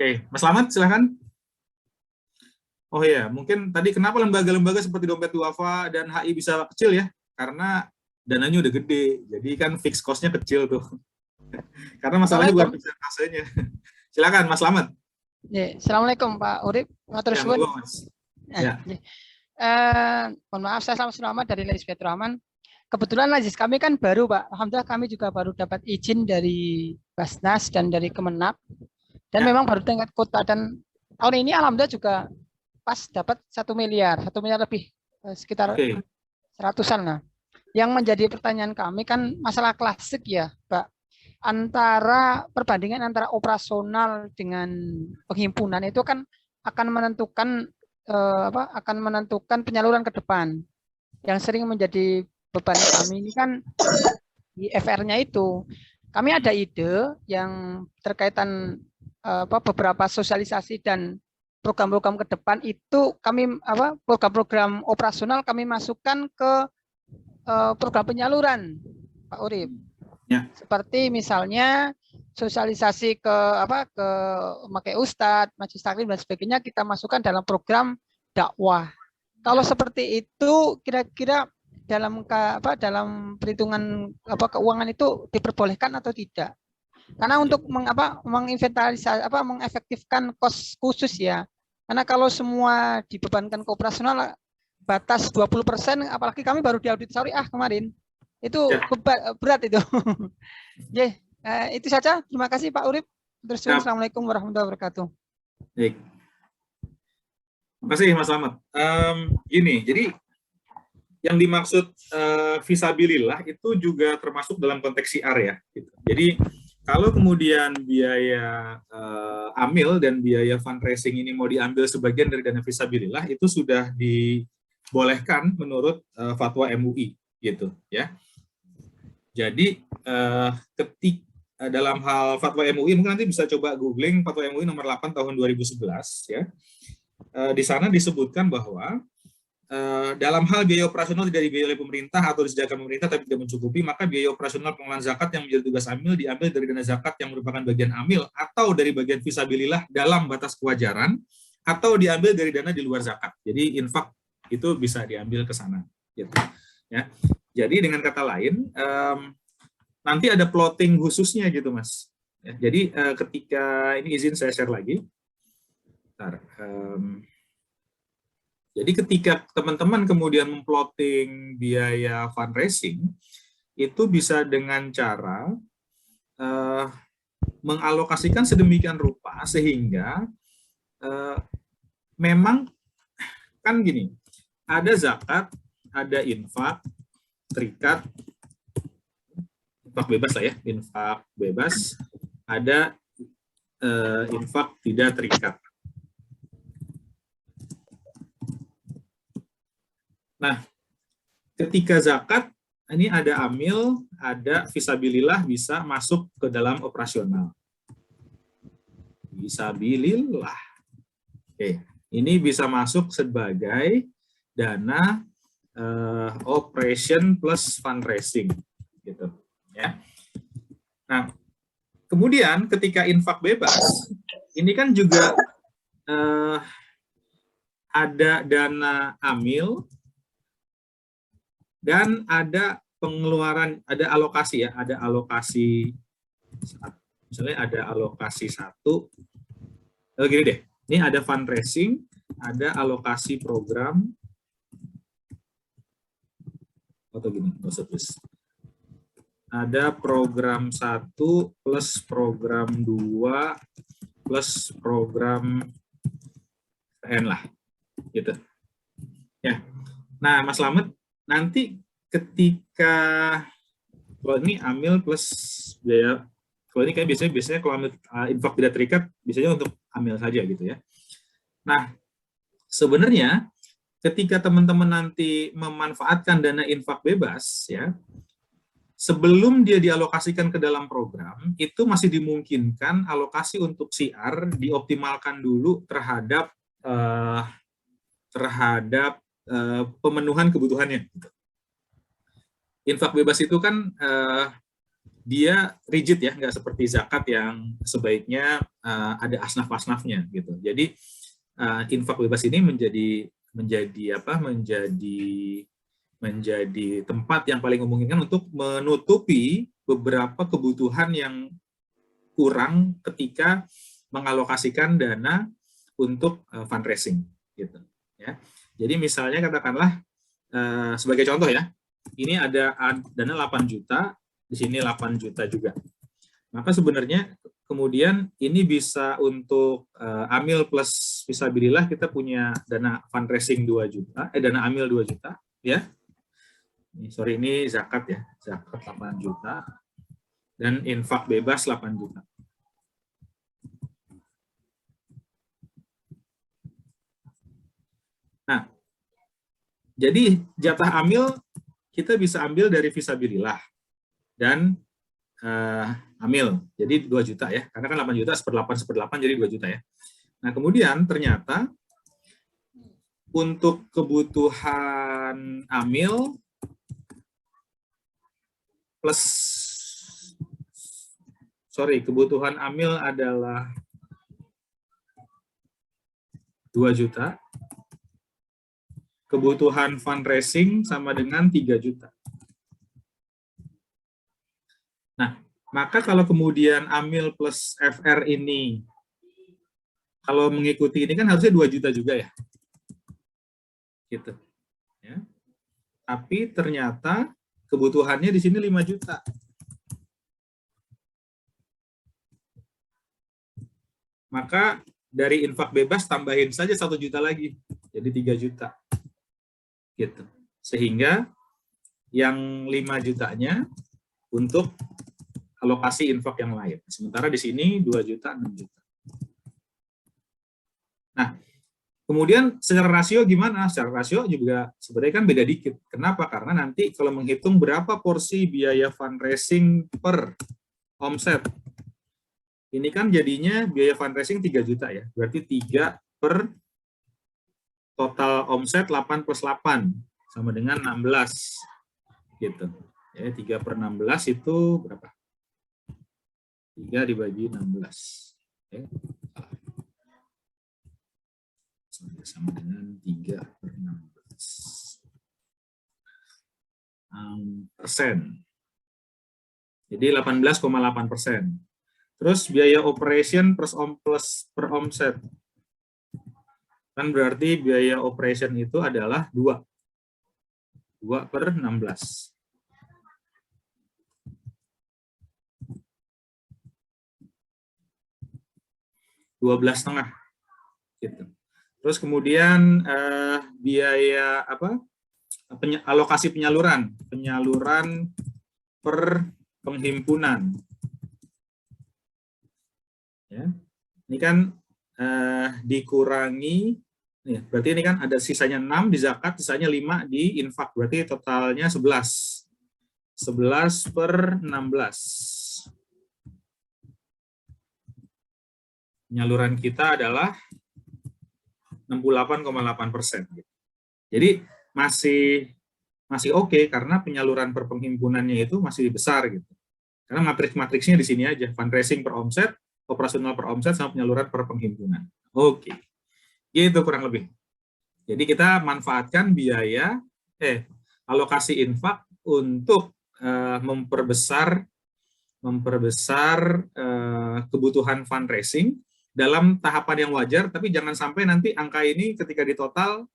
Oke, Mas Slamet, silakan. Oh iya, mungkin tadi kenapa lembaga-lembaga seperti Dompet Duafa dan HI bisa kecil ya? Karena dananya udah gede, jadi kan fixed cost-nya kecil tuh. Karena masalahnya bukan Assalamualaikum. persentasenya. Silakan, Mas Slamet. Ya, Assalamualaikum Pak Urip. Matur Ya, suwun. monggo, Mas. Ya. Ya. Mohon maaf, saya selamat dari Lais Rahman. Kebetulan Lazis kami kan baru Pak. Alhamdulillah kami juga baru dapat izin dari Basnas dan dari Kemenap. Dan Ya. memang baru tingkat kota. Dan tahun ini Alhamdulillah juga pas dapat 1 miliar. 1 miliar lebih. Sekitar Oke. seratusan lah. Yang menjadi pertanyaan kami kan masalah klasik ya Pak. Perbandingan antara operasional dengan penghimpunan itu kan akan menentukan akan menentukan penyaluran ke depan. Yang sering menjadi beban kami ini kan di FR-nya itu. Kami ada ide yang terkaitan beberapa sosialisasi dan program-program ke depan itu kami program-program operasional kami masukkan ke program penyaluran Pak Urip. Ya. Seperti misalnya sosialisasi ke memakai ustadz, majelis taklim dan sebagainya kita masukkan dalam program dakwah. Kalau seperti itu kira-kira dalam perhitungan keuangan itu diperbolehkan atau tidak? Karena untuk menginventarisasi mengefektifkan kos khusus ya. Karena kalau semua dibebankan ke operasional batas 20%, apalagi kami baru diaudit syariah kemarin. Itu berat itu. Ya, itu saja. Terima kasih Pak Urip. Terus Assalamualaikum warahmatullahi wabarakatuh. Baik. Terima kasih Mas Slamet. Gini, jadi yang dimaksud visabilillah itu juga termasuk dalam konteks siar ya. Gitu. Jadi kalau kemudian biaya amil dan biaya fundraising ini mau diambil sebagian dari dana visabilillah itu sudah dibolehkan menurut fatwa MUI gitu ya. Jadi ketika dalam hal fatwa MUI mungkin nanti bisa coba googling fatwa MUI nomor 8 tahun 2011 ya. Di sana disebutkan bahwa dalam hal biaya operasional tidak dibiayai oleh pemerintah atau disediakan pemerintah tapi tidak mencukupi, maka biaya operasional pengelolaan zakat yang menjadi tugas amil diambil dari dana zakat yang merupakan bagian amil atau dari bagian visabilillah dalam batas kewajaran atau diambil dari dana di luar zakat. Jadi infak itu bisa diambil ke sana. Gitu. Ya. Jadi dengan kata lain, nanti ada plotting khususnya gitu Mas. Ya, jadi ketika, ini izin saya share lagi. Bentar, jadi ketika teman-teman kemudian memplotting biaya fundraising, itu bisa dengan cara mengalokasikan sedemikian rupa sehingga memang kan gini, ada zakat, ada infak, terikat, infak bebas lah ya, infak bebas, ada infak tidak terikat. Nah, ketika zakat, ini ada amil, ada visabilillah bisa masuk ke dalam operasional. Visabilillah. Oke, ini bisa masuk sebagai dana operation plus fundraising, gitu. Ya. Nah, kemudian ketika infak bebas, ini kan juga ada dana amil, dan ada pengeluaran, ada alokasi ya, ada alokasi, misalnya ada alokasi 1, gini deh, ini ada fundraising, ada alokasi program, atau gini, nggak usah plus. Ada program 1 plus program 2 plus program PN lah, gitu. Ya, nah Mas Slamet, nanti ketika kalau ini amil plus biaya, kalau ini kayak biasanya kalau amil infak tidak terikat biasanya untuk amil saja gitu ya. Nah, sebenarnya ketika teman-teman nanti memanfaatkan dana infak bebas ya, sebelum dia dialokasikan ke dalam program, itu masih dimungkinkan alokasi untuk siar dioptimalkan dulu terhadap pemenuhan kebutuhannya. Infak bebas itu kan dia rigid ya, nggak seperti zakat yang sebaiknya ada asnaf-asnafnya gitu. Jadi infak bebas ini menjadi tempat yang paling memungkinkan untuk menutupi beberapa kebutuhan yang kurang ketika mengalokasikan dana untuk fundraising gitu ya. Jadi misalnya katakanlah sebagai contoh ya, ini ada dana 8 juta, di sini 8 juta juga. Maka sebenarnya kemudian ini bisa untuk amil plus fisabilillah, kita punya dana fundraising 2 juta, dana amil 2 juta ya. Sorry, ini zakat ya, zakat 8 juta dan infak bebas 8 juta. Nah, jadi jatah amil kita bisa ambil dari fisabilillah dan amil, jadi 2 juta ya, karena kan 8 juta, 1/8 jadi 2 juta ya. Nah, kemudian ternyata untuk kebutuhan amil plus, kebutuhan amil adalah 2 juta, kebutuhan fundraising sama dengan 3 juta. Nah, maka kalau kemudian amil plus FR ini, kalau mengikuti ini kan harusnya 2 juta juga ya. Gitu. Ya. Tapi ternyata kebutuhannya di sini 5 juta. Maka dari infak bebas tambahin saja 1 juta lagi, jadi 3 juta. Gitu. Sehingga yang 5 jutanya untuk alokasi infak yang lain. Sementara di sini 2 juta, 6 juta. Nah, kemudian secara rasio gimana? Secara rasio juga sebenarnya kan beda dikit. Kenapa? Karena nanti kalau menghitung berapa porsi biaya fundraising per omset, ini kan jadinya biaya fundraising 3 juta ya. Berarti 3 per total omset 8 plus 8 sama dengan 16. Gitu. Ya, 3 per 16 itu berapa? 3 dibagi 16. Ya. Sama dengan 3 per 16. Persen. Jadi 18,8%. Terus biaya operation plus per omset. Kan berarti biaya operation itu adalah 2. 2 per 16. 12,5 gitu. Terus kemudian biaya alokasi penyaluran per penghimpunan. Ya. Ini kan dikurangi, nih, berarti ini kan ada sisanya 6 di zakat, sisanya 5 di infak, berarti totalnya 11. 11 per 16. Penyaluran kita adalah 68,8%. Jadi masih oke karena penyaluran per penghimpunannya itu masih besar gitu. Karena matriksnya di sini aja, fundraising per omset, operasional per omset, sama penyaluran per penghimpunan. Oke. Gitu kurang lebih. Jadi kita manfaatkan biaya alokasi infak untuk memperbesar kebutuhan fundraising dalam tahapan yang wajar, tapi jangan sampai nanti angka ini ketika ditotal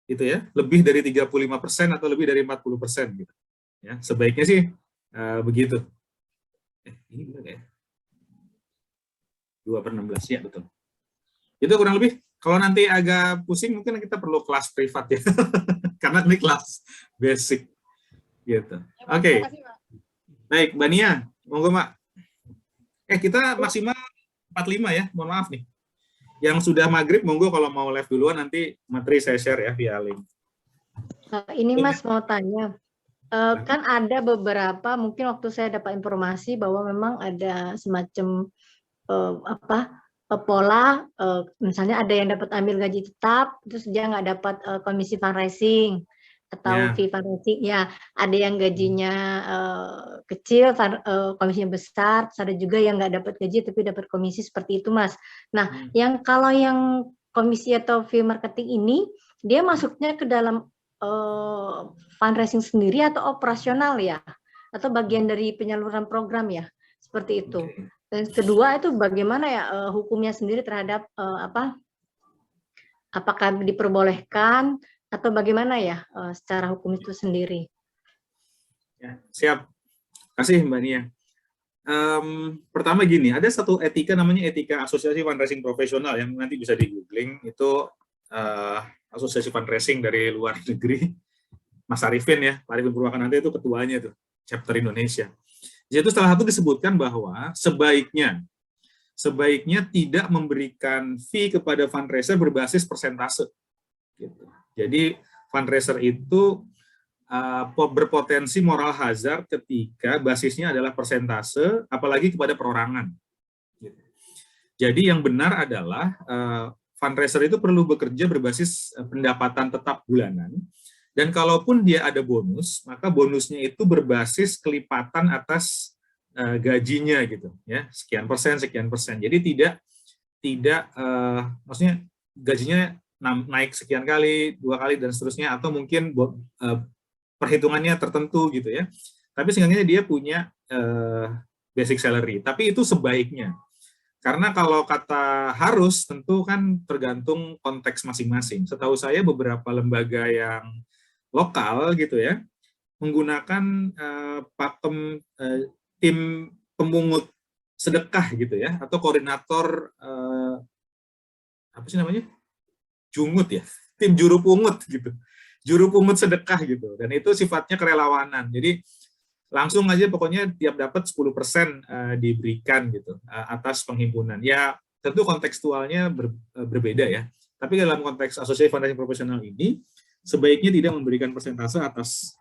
gitu ya, lebih dari 35% atau lebih dari 40% gitu. Ya, sebaiknya sih begitu. Ini benar ya? 2 per 16 ya, betul. Itu kurang lebih. Kalau nanti agak pusing mungkin kita perlu kelas privat ya. Karena ini kelas basic gitu. Oke. Baik, Mbak Nia, monggo Mbak. Kita maksimal 45 ya, mohon maaf nih. Yang sudah maghrib, monggo kalau mau live duluan, nanti materi saya share ya via link. Ini Mas mau tanya, kan ada beberapa, mungkin waktu saya dapat informasi bahwa memang ada semacam pola, misalnya ada yang dapat ambil gaji tetap, terus dia nggak dapat komisi fundraising. atau fee fundraising. Ya, ada yang gajinya kecil, komisinya besar, terus ada juga yang nggak dapat gaji tapi dapat komisi, seperti itu, Mas. Nah, kalau yang komisi atau fee marketing ini, dia masuknya ke dalam fundraising sendiri atau operasional ya? Atau bagian dari penyaluran program ya? Seperti itu. Dan kedua itu bagaimana ya hukumnya sendiri terhadap apakah diperbolehkan atau bagaimana ya secara hukum itu sendiri? Ya, siap. Kasih Mbak Nia. Pertama gini, ada satu etika namanya etika asosiasi fundraising profesional yang nanti bisa di googling, itu asosiasi fundraising dari luar negeri, Mas Arifin ya, Pak Arifin Purwakananta itu ketuanya tuh, chapter Indonesia. Di situ salah satu disebutkan bahwa sebaiknya tidak memberikan fee kepada fundraiser berbasis persentase. Gitu. Jadi fundraiser itu berpotensi moral hazard ketika basisnya adalah persentase, apalagi kepada perorangan. Gitu. Jadi yang benar adalah fundraiser itu perlu bekerja berbasis pendapatan tetap bulanan, dan kalaupun dia ada bonus, maka bonusnya itu berbasis kelipatan atas gajinya gitu, ya, sekian persen. Jadi tidak maksudnya gajinya naik sekian kali, 2 kali dan seterusnya, atau mungkin perhitungannya tertentu gitu ya. Tapi sehingga dia punya basic salary. Tapi itu sebaiknya. Karena kalau kata harus, tentu kan tergantung konteks masing-masing. Setahu saya beberapa lembaga yang lokal gitu ya, menggunakan pakem tim pemungut sedekah gitu ya, atau koordinator apa sih namanya? Jungut ya, tim juru pungut gitu. Juru pungut sedekah gitu. Dan itu sifatnya kerelawanan. Jadi langsung aja pokoknya tiap dapat 10% diberikan gitu atas penghimpunan. Ya tentu kontekstualnya berbeda ya. Tapi dalam konteks asosiasi fundraising profesional ini sebaiknya tidak memberikan persentase atas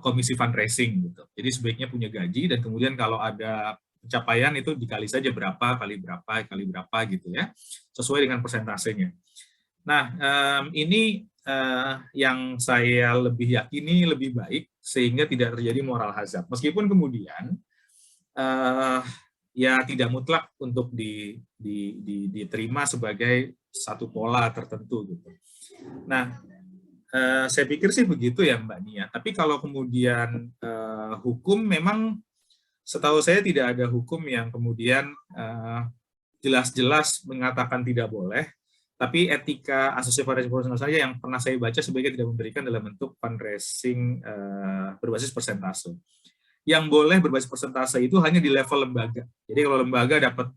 komisi fundraising gitu. Jadi sebaiknya punya gaji, dan kemudian kalau ada pencapaian itu dikali saja berapa kali berapa gitu ya, sesuai dengan persentasenya. Nah, ini yang saya lebih yakini lebih baik sehingga tidak terjadi moral hazard. Meskipun kemudian ya tidak mutlak untuk diterima sebagai satu pola tertentu gitu. Nah, saya pikir sih begitu ya Mbak Nia. Tapi kalau kemudian hukum, memang setahu saya tidak ada hukum yang kemudian jelas-jelas mengatakan tidak boleh. Tapi etika asosiasi fundraising profesional saja yang pernah saya baca sebaiknya tidak memberikan dalam bentuk fundraising berbasis persentase. Yang boleh berbasis persentase itu hanya di level lembaga. Jadi kalau lembaga dapat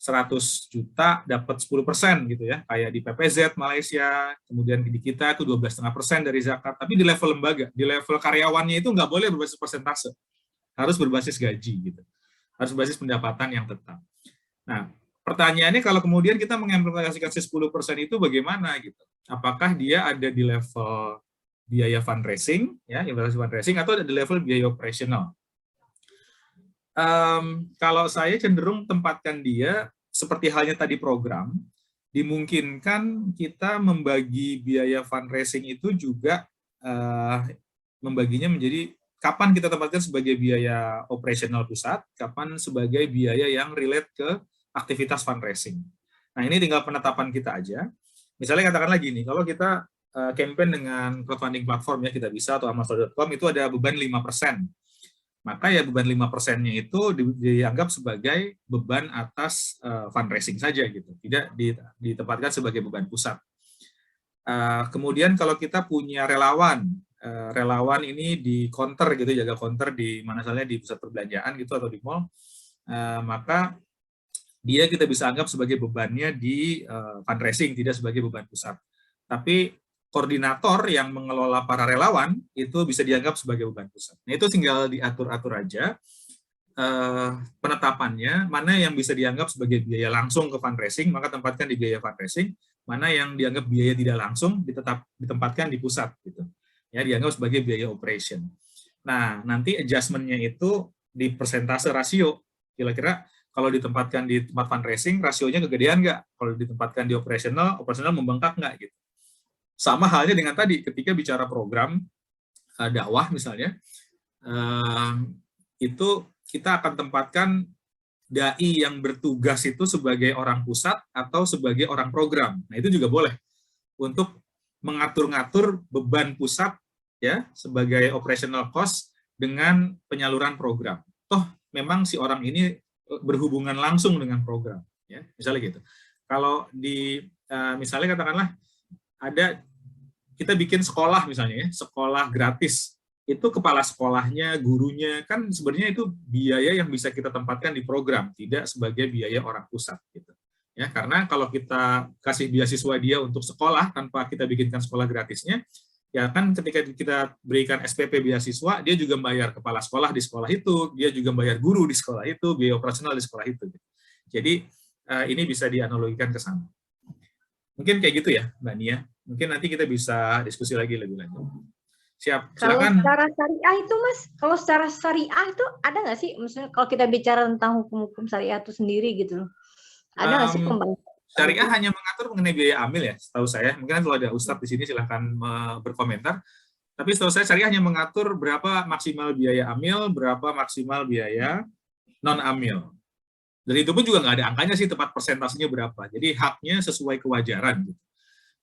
100 juta, dapat 10% gitu ya, kayak di PPZ Malaysia, kemudian di kita itu 12,5% dari zakat. Tapi di level lembaga, di level karyawannya itu nggak boleh berbasis persentase, harus berbasis gaji gitu, harus berbasis pendapatan yang tetap. Nah, pertanyaannya kalau kemudian kita mengimplementasikan 10% itu bagaimana gitu? Apakah dia ada di level biaya fundraising, ya, investasi fundraising, atau ada di level biaya operasional? Kalau saya cenderung tempatkan dia seperti halnya tadi program, dimungkinkan kita membagi biaya fundraising itu juga membaginya menjadi kapan kita tempatkan sebagai biaya operasional pusat, kapan sebagai biaya yang relate ke aktivitas fundraising. Nah, ini tinggal penetapan kita aja. Misalnya katakanlah gini, kalau kita campaign dengan crowdfunding platform ya, kita bisa atau amazon.com, itu ada beban 5%. Maka ya beban 5%-nya itu dianggap sebagai beban atas fundraising saja gitu, tidak ditempatkan sebagai beban pusat. Kemudian kalau kita punya relawan ini di counter gitu, jaga counter di mana saja di pusat perbelanjaan gitu atau di mall, maka dia kita bisa anggap sebagai bebannya di fundraising, tidak sebagai beban pusat. Tapi koordinator yang mengelola para relawan itu bisa dianggap sebagai beban pusat. Nah, itu tinggal diatur-atur aja penetapannya, mana yang bisa dianggap sebagai biaya langsung ke fundraising, maka tempatkan di biaya fundraising, mana yang dianggap biaya tidak langsung ditempatkan di pusat gitu. Ya, dianggap sebagai biaya operation. Nah, nanti adjustment-nya itu di persentase rasio. Kira-kira kalau ditempatkan di tempat fundraising, rasionya kegedean nggak? Kalau ditempatkan di operasional membengkak nggak gitu? Sama halnya dengan tadi, ketika bicara program dakwah misalnya, itu kita akan tempatkan dai yang bertugas itu sebagai orang pusat atau sebagai orang program. Nah, itu juga boleh untuk mengatur-ngatur beban pusat ya sebagai operational cost dengan penyaluran program. Toh memang si orang ini berhubungan langsung dengan program ya. Misalnya gitu. Kalau di misalnya katakanlah ada kita bikin sekolah misalnya ya, sekolah gratis. Itu kepala sekolahnya, gurunya, kan sebenarnya itu biaya yang bisa kita tempatkan di program, tidak sebagai biaya orang pusat. Gitu. Ya, karena kalau kita kasih beasiswa dia untuk sekolah, tanpa kita bikinkan sekolah gratisnya, ya kan ketika kita berikan SPP beasiswa, dia juga bayar kepala sekolah di sekolah itu, dia juga bayar guru di sekolah itu, biaya operasional di sekolah itu. Jadi ini bisa dianalogikan ke sana. Mungkin kayak gitu ya, Mbak Nia. Mungkin nanti kita bisa diskusi lagi lebih lanjut. Siap, silakan. Kalau secara syariah itu Mas, kalau secara syariah itu ada nggak sih, maksudnya kalau kita bicara tentang hukum-hukum syariah itu sendiri gitu loh, ada nggak sih pembahasan? Syariah hanya mengatur mengenai biaya amil ya, setahu saya. Mungkin kalau ada Ustadz di sini silahkan berkomentar. Tapi setahu saya syariah hanya mengatur berapa maksimal biaya amil, berapa maksimal biaya non amil. Dan itu pun juga nggak ada angkanya sih, tepat persentasenya berapa. Jadi haknya sesuai kewajaran.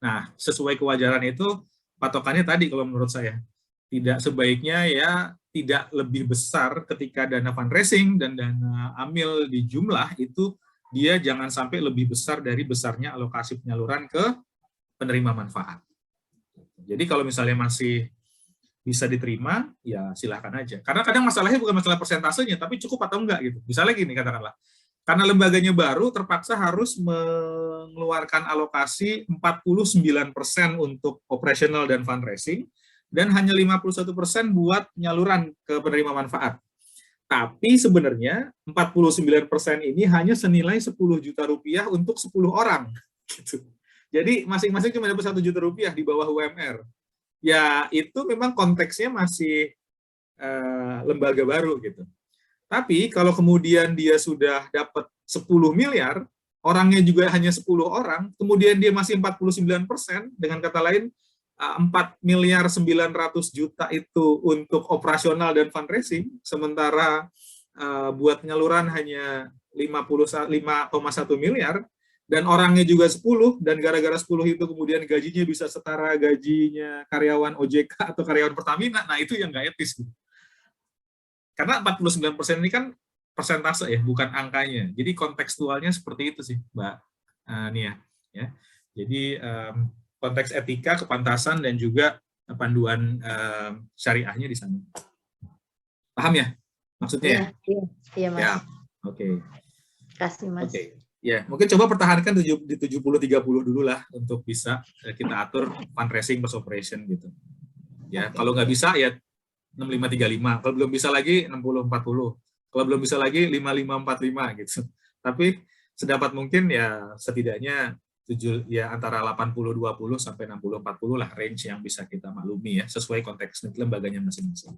Nah, sesuai kewajaran itu patokannya tadi kalau menurut saya tidak sebaiknya ya tidak lebih besar ketika dana fundraising dan dana amil di jumlah itu dia jangan sampai lebih besar dari besarnya alokasi penyaluran ke penerima manfaat. Jadi kalau misalnya masih bisa diterima ya silahkan aja. Karena kadang masalahnya bukan masalah persentasenya tapi cukup atau enggak gitu. Misalnya gini katakanlah. Karena lembaganya baru, terpaksa harus mengeluarkan alokasi 49% untuk operasional dan fundraising, dan hanya 51% buat penyaluran ke penerima manfaat. Tapi sebenarnya 49% ini hanya senilai 10 juta rupiah untuk 10 orang. Gitu. Jadi masing-masing cuma dapat 1 juta rupiah di bawah UMR. Ya itu memang konteksnya masih lembaga baru gitu. Tapi kalau kemudian dia sudah dapat 10 miliar, orangnya juga hanya 10 orang, kemudian dia masih 49%, dengan kata lain 4 miliar 900 juta itu untuk operasional dan fundraising, sementara buat penyaluran hanya 5,1 miliar, dan orangnya juga 10, dan gara-gara 10 itu kemudian gajinya bisa setara gajinya karyawan OJK atau karyawan Pertamina, nah itu yang nggak etis. Karena 49% ini kan persentase ya, bukan angkanya. Jadi kontekstualnya seperti itu sih, Mbak Nia. Ya. Jadi konteks etika, kepantasan, dan juga panduan syariahnya di sana. Paham ya maksudnya? Iya, Mas. Ya, oke. Kasih, Mas. Oke. Ya, mungkin coba pertahankan di 70-30 dulu lah untuk bisa kita atur fundraising plus operation gitu. Ya, kalau nggak bisa ya 65-35, kalau belum bisa lagi 60-40, kalau belum bisa lagi 55-45 gitu. Tapi sedapat mungkin ya setidaknya ya antara 80-20 sampai 60-40 lah range yang bisa kita maklumi ya, sesuai konteks lembaganya masing-masing.